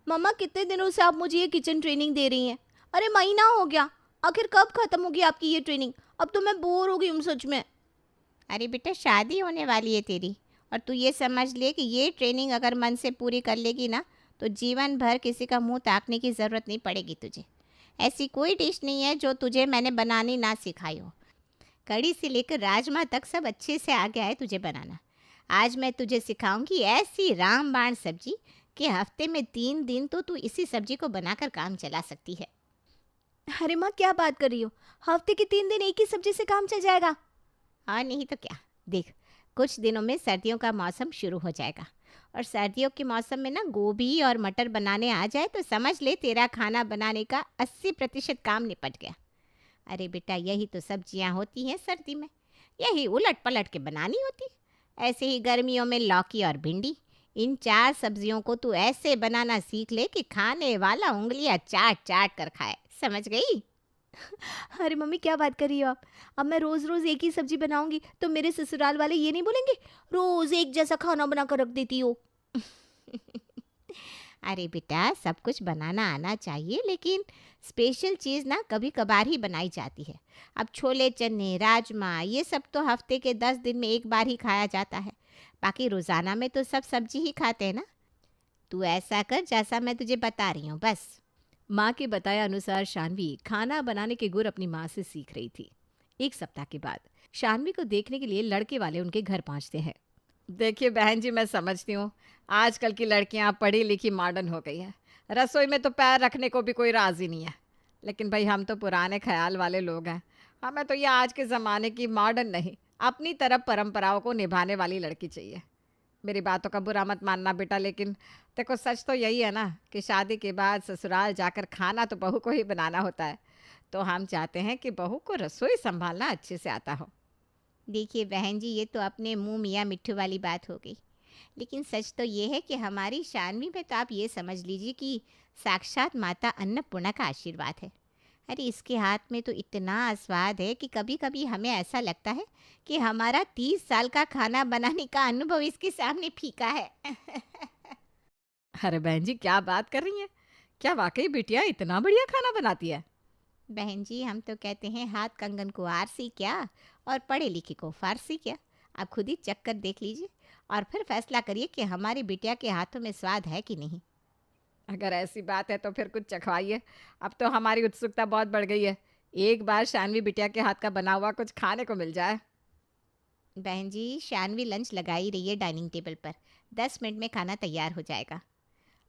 मम्मा कितने दिनों से आप मुझे ये किचन ट्रेनिंग दे रही हैं? अरे महीना हो गया। आखिर कब खत्म होगी आपकी ये ट्रेनिंग? अब तो मैं बोर हो गई हूँ सच में। अरे बेटा, शादी होने वाली है तेरी, और तू ये समझ ले कि ये ट्रेनिंग अगर मन से पूरी कर लेगी ना, तो जीवन भर किसी का मुंह ताकने की ज़रूरत नहीं पड़ेगी तुझे। ऐसी कोई डिश नहीं है जो तुझे मैंने बनानी ना सिखाई हो। कड़ी से लेकर राजमा तक सब अच्छे से आ गया है तुझे बनाना। आज मैं तुझे सिखाऊंगी ऐसी रामबाण सब्जी कि हफ्ते में 3 दिन तो तू इसी सब्जी को बनाकर काम चला सकती है। अरे माँ क्या बात कर रही हो? हफ्ते के 3 दिन एक ही सब्जी से काम चल जाएगा? और नहीं तो क्या। देख, कुछ दिनों में सर्दियों का मौसम शुरू हो जाएगा, और सर्दियों के मौसम में ना गोभी और मटर बनाने आ जाए तो समझ ले तेरा खाना बनाने का 80% काम निपट गया। अरे बेटा, यही तो सब्जियां होती हैं सर्दी में, यही उलट पलट के बनानी होती। ऐसे ही गर्मियों में लौकी और भिंडी, इन 4 सब्जियों को तू ऐसे बनाना सीख ले कि खाने वाला उंगलियां चाट चाट कर खाए। समझ गई? अरे मम्मी क्या बात कर रही हो आप? अब मैं रोज़ रोज़ एक ही सब्जी बनाऊंगी तो मेरे ससुराल वाले ये नहीं बोलेंगे रोज़ एक जैसा खाना बना कर रख देती हो? अरे बेटा, सब कुछ बनाना आना चाहिए, लेकिन स्पेशल चीज़ ना कभी कभार ही बनाई जाती है। अब छोले चने, राजमा, ये सब तो हफ्ते के 10 दिन में एक बार ही खाया जाता है। बाकी रोज़ाना में तो सब सब्जी ही खाते हैं ना। तू ऐसा कर जैसा मैं तुझे बता रही हूँ, बस। माँ के बताए अनुसार शानवी खाना बनाने के गुर अपनी माँ से सीख रही थी। एक सप्ताह के बाद शानवी को देखने के लिए लड़के वाले उनके घर पहुंचते हैं। देखिए बहन जी, मैं समझती हूँ आजकल की लड़कियाँ पढ़ी लिखी मॉडर्न हो गई है। रसोई में तो पैर रखने को भी कोई राज़ी नहीं है। लेकिन भाई, हम तो पुराने ख्याल वाले लोग हैं। हमें तो ये आज के ज़माने की मॉडर्न नहीं, अपनी तरफ परंपराओं को निभाने वाली लड़की चाहिए। मेरी बातों का बुरा मत मानना बेटा, लेकिन देखो, सच तो यही है ना कि शादी के बाद ससुराल जाकर खाना तो बहू को ही बनाना होता है। तो हम चाहते हैं कि बहू को रसोई संभालना अच्छे से आता हो। देखिए बहन जी, ये तो अपने मुँह मियाँ मिट्ठू वाली बात हो गई। लेकिन सच तो ये है कि हमारी शानवी में तो आप ये समझ लीजिए कि साक्षात माता अन्नपूर्णा का आशीर्वाद है। अरे इसके हाथ में तो इतना स्वाद है कि कभी कभी हमें ऐसा लगता है कि हमारा 30 साल का खाना बनाने का अनुभव इसके सामने फीका है। अरे बहन जी, क्या बात कर रही हैं? क्या वाकई बिटिया इतना बढ़िया खाना बनाती है? बहन जी, हम तो कहते हैं हाथ कंगन को आरसी क्या, और पढ़े लिखे को फारसी क्या। आप खुद ही चक्कर देख लीजिए और फिर फैसला करिए कि हमारी बिटिया के हाथों में स्वाद है कि नहीं। अगर ऐसी बात है तो फिर कुछ चखवाइए। अब तो हमारी उत्सुकता बहुत बढ़ गई है। एक बार शानवी बिटिया के हाथ का बना हुआ कुछ खाने को मिल जाए। बहन जी, शानवी लंच लगा ही रही है डाइनिंग टेबल पर। 10 मिनट में खाना तैयार हो जाएगा।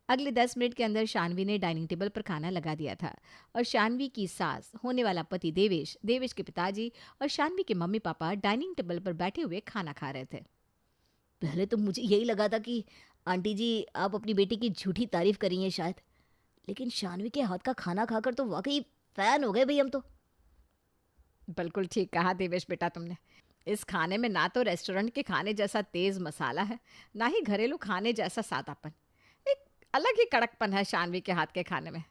अगले 10 मिनट के अंदर शानवी ने डाइनिंग टेबल पर खाना लगा दिया था और शानवी की सास, होने वाला पति देवेश, देवेश के पिताजी और शानवी के मम्मी पापा डाइनिंग टेबल पर बैठे हुए खाना खा रहे थे। पहले तो मुझे यही लगा था कि आंटी जी आप अपनी बेटी की झूठी तारीफ कर रही हैं शायद, लेकिन शानवी के हाथ का खाना खाकर तो वाकई फैन हो गए भाई हम तो। बिल्कुल ठीक कहा देवेश बेटा तुमने। इस खाने में ना तो रेस्टोरेंट के खाने जैसा तेज मसाला है, ना ही घरेलू खाने जैसा सादापन। एक अलग ही कड़कपन है शानवी के हाथ के खाने में।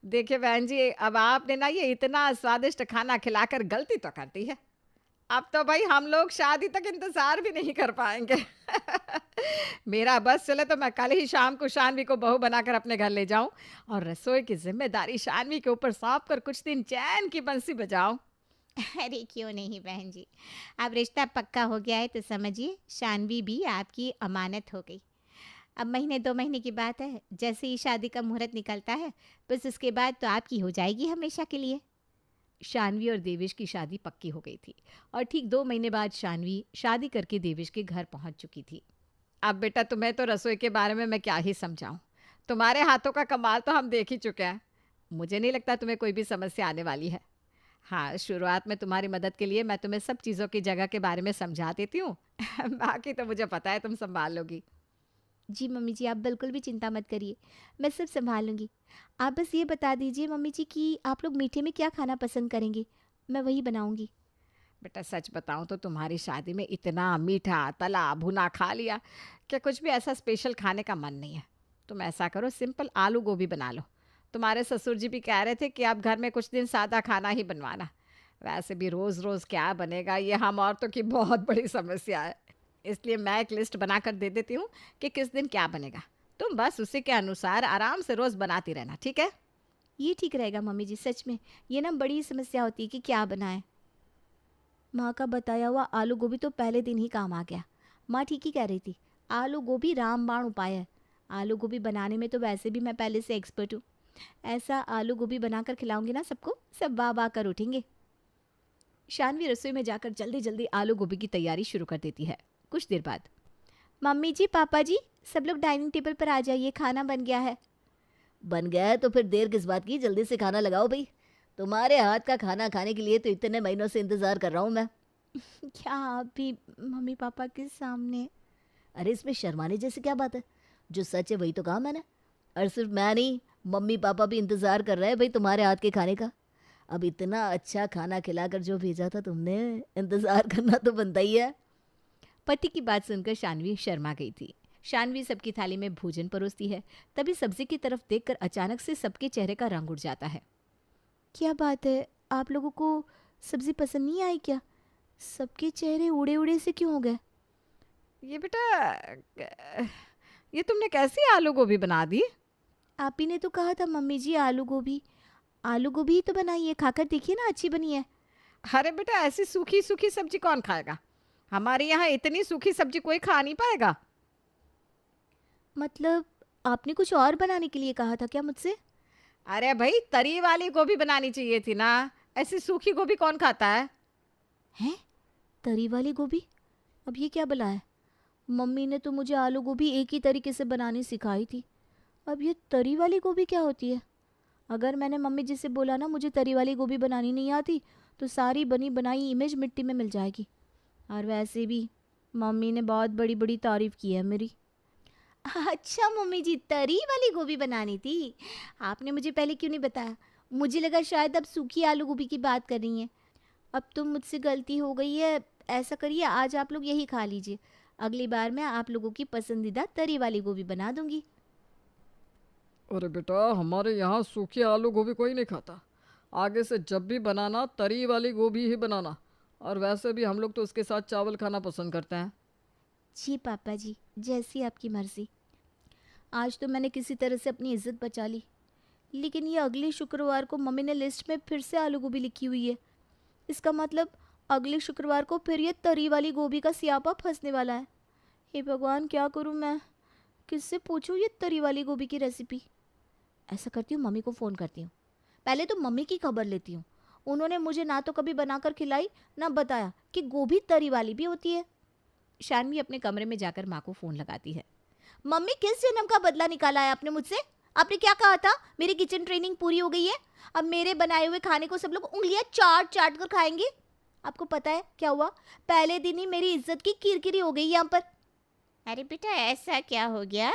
देखिए बहन जी, अब आपने ना ये इतना स्वादिष्ट खाना खिलाकर गलती तो कर दी है। अब तो भाई हम लोग शादी तक इंतजार भी नहीं कर पाएंगे। मेरा बस चले तो मैं कल ही शाम को शानवी को बहू बनाकर अपने घर ले जाऊं और रसोई की जिम्मेदारी शानवी के ऊपर सौंप कर कुछ दिन चैन की बंसी बजाऊं। अरे क्यों नहीं बहन जी, अब रिश्ता पक्का हो गया है तो समझिए शानवी भी आपकी अमानत हो गई। अब महीने 2 महीने की बात है, जैसे ही शादी का मुहूर्त निकलता है बस उसके बाद तो आपकी हो जाएगी हमेशा के लिए। शानवी और देवेश की शादी पक्की हो गई थी और ठीक 2 महीने बाद शानवी शादी करके देवेश के घर पहुंच चुकी थी। अब बेटा, तुम्हें तो रसोई के बारे में मैं क्या ही समझाऊं। तुम्हारे हाथों का कमाल तो हम देख ही चुके हैं। मुझे नहीं लगता तुम्हें कोई भी समस्या आने वाली है। हाँ, शुरुआत में तुम्हारी मदद के लिए मैं तुम्हें सब चीज़ों की जगह के बारे में समझा देती हूँ। बाकी तो मुझे पता है तुम संभाल लोगी। जी मम्मी जी, आप बिल्कुल भी चिंता मत करिए, मैं सब संभाल लूँगी। आप बस ये बता दीजिए मम्मी जी कि आप लोग मीठे में क्या खाना पसंद करेंगे, मैं वही बनाऊँगी। बेटा सच बताऊं तो तुम्हारी शादी में इतना मीठा तला भुना खा लिया कि कुछ भी ऐसा स्पेशल खाने का मन नहीं है। तुम ऐसा करो, सिंपल आलू गोभी बना लो। तुम्हारे ससुर जी भी कह रहे थे कि आप घर में कुछ दिन सादा खाना ही बनवाना। वैसे भी रोज़ रोज़ क्या बनेगा, ये हम औरतों की बहुत बड़ी समस्या है। इसलिए मैं एक लिस्ट बनाकर दे देती हूँ कि किस दिन क्या बनेगा। तुम बस उसी के अनुसार आराम से रोज बनाती रहना, ठीक है? ये ठीक रहेगा मम्मी जी, सच में। ये ना बड़ी समस्या होती है कि क्या बनाएं। माँ का बताया हुआ आलू गोभी तो पहले दिन ही काम आ गया। माँ ठीक ही कह रही थी, आलू गोभी रामबाण उपाय है। आलू गोभी बनाने में तो वैसे भी मैं पहले से एक्सपर्ट हूँ। ऐसा आलू गोभी बनाकर खिलाऊंगी ना सबको, सब वाह वाह कर उठेंगे। शानवी रसोई में जाकर जल्दी जल्दी आलू गोभी की तैयारी शुरू कर देती है। कुछ देर बाद मम्मी जी, पापा जी, सब लोग डाइनिंग टेबल पर आ जाइए, खाना बन गया है। बन गया है तो फिर देर किस बात की, जल्दी से खाना लगाओ भाई। तुम्हारे हाथ का खाना खाने के लिए तो इतने महीनों से इंतजार कर रहा हूँ मैं। क्या आप भी मम्मी पापा के सामने? अरे इसमें शर्माने जैसी क्या बात है, जो सच है वही तो कहा मैंने। और सिर्फ मैं नहीं, मम्मी पापा भी इंतजार कर रहे हैं भाई तुम्हारे हाथ के खाने का। अब इतना अच्छा खाना खिलाकर जो भेजा था तुमने, इंतजार करना तो बनता ही है। पति की बात सुनकर शानवी शर्मा गई थी। शानवी सबकी थाली में भोजन परोसती है, तभी सब्जी की तरफ देखकर अचानक से सबके चेहरे का रंग उड़ जाता है। क्या बात है, आप लोगों को सब्जी पसंद नहीं आई क्या? सबके चेहरे उड़े उड़े से क्यों हो गए? ये बेटा, ये तुमने कैसी आलू गोभी बना दी? आप ही ने तो कहा था मम्मी जी, आलू गोभी। आलू गोभी ही तो बनाई है, खाकर देखिए ना, अच्छी बनी है। अरे बेटा, ऐसी सूखी सूखी सब्जी कौन खाएगा? हमारे यहाँ इतनी सूखी सब्जी कोई खा नहीं पाएगा। मतलब आपने कुछ और बनाने के लिए कहा था क्या मुझसे? अरे भाई, तरी वाली गोभी बनानी चाहिए थी ना, ऐसी सूखी गोभी कौन खाता है? हैं? तरी वाली गोभी? अब ये क्या बला है? मम्मी ने तो मुझे आलू गोभी एक ही तरीके से बनानी सिखाई थी। अब ये तरी वाली गोभी क्या होती है? अगर मैंने मम्मी जी से बोला ना मुझे तरी वाली गोभी बनानी नहीं आती, तो सारी बनी बनाई इमेज मिट्टी में मिल जाएगी। और वैसे भी मम्मी ने बहुत बड़ी बड़ी तारीफ की है मेरी। अच्छा मम्मी जी, तरी वाली गोभी बनानी थी। आपने मुझे पहले क्यों नहीं बताया? मुझे लगा शायद अब सूखी आलू गोभी की बात कर रही हैं। अब तो मुझसे गलती हो गई है। ऐसा करिए, आज आप लोग यही खा लीजिए। अगली बार मैं आप लोगों की पसंदीदा तरी वाली गोभी बना दूंगी। अरे बेटा, हमारे यहाँ सूखी आलू गोभी कोई नहीं खाता। आगे से जब भी बनाना तरी वाली गोभी ही बनाना। और वैसे भी हम लोग तो उसके साथ चावल खाना पसंद करते हैं। जी पापा जी, जैसी आपकी मर्जी। आज तो मैंने किसी तरह से अपनी इज्जत बचा ली, लेकिन ये अगले शुक्रवार को मम्मी ने लिस्ट में फिर से आलू गोभी लिखी हुई है। इसका मतलब अगले शुक्रवार को फिर ये तरी वाली गोभी का सियापा फंसने वाला है। हे भगवान, क्या करूं मैं? किससे पूछूं ये तरी वाली गोभी की रेसिपी? ऐसा करती हूँ, मम्मी को फ़ोन करती हूँ। पहले तो मम्मी की खबर लेती हूँ। उन्होंने मुझे ना तो कभी बनाकर खिलाई, ना बताया कि गोभी तरी वाली भी होती है। शानवी अपने कमरे में जाकर माँ को फ़ोन लगाती है। मम्मी, किस जन्म का बदला निकाला है आपने मुझसे? आपने क्या कहा था? मेरी किचन ट्रेनिंग पूरी हो गई है। अब मेरे बनाए हुए खाने को सब लोग उंगलियां चाट चाट कर खाएंगे। आपको पता है क्या हुआ? पहले दिन ही मेरी इज्जत की किरकिरी हो गई यहाँ पर। अरे बेटा, ऐसा क्या हो गया?